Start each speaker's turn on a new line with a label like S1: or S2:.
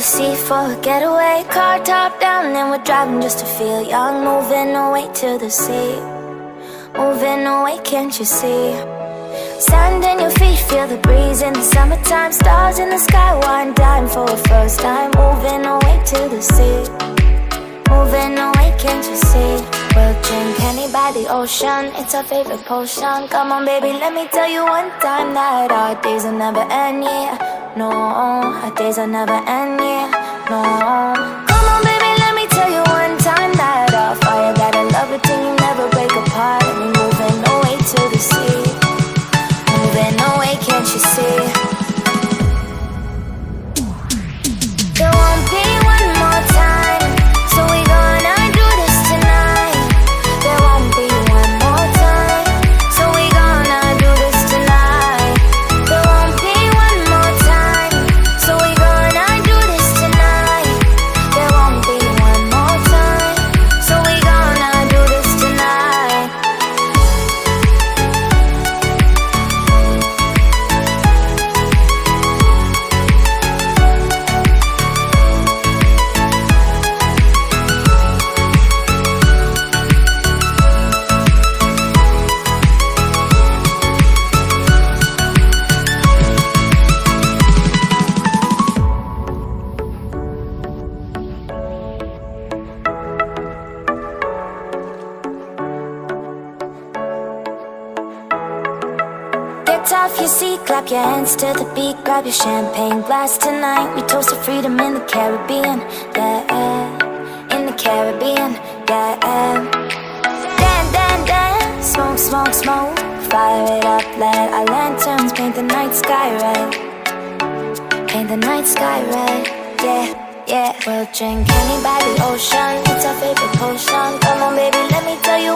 S1: sea for a getaway. Car top down and we're driving just to feel young. Moving away to the sea, moving away, can't you see? Sand in your feet, feel the breeze in the summertime. Stars in the sky, one dime for a first time. Moving away to the sea, moving away, can't you see? We'll drink honey by the ocean, it's our favorite potion. Come on baby, let me tell you one time that our days will never end, yeah. No, our days will never end, yeah. No. Come on baby, let me tell you one time that our fire got a love routine, you never break apart. And we're moving away to the sea, moving away, can't you see? There won't be one more time, so we gonna do this tonight. There won't be one more time, so we gonna do this tonight. There won't be one more time, so we gonna do this tonight. There won't be one more time, so we gonna do this tonight. Get off your seat, clap your hands to the beat. Grab your champagne glass tonight. We toast to freedom in the Caribbean, yeah. In the Caribbean, yeah. Dance, dance, dance, smoke, smoke, smoke. Fire it up, let our lanterns paint the night sky red. Paint the night sky red, yeah, yeah. We'll drink honey by the ocean, it's our favorite potion. Come on baby, let me tell you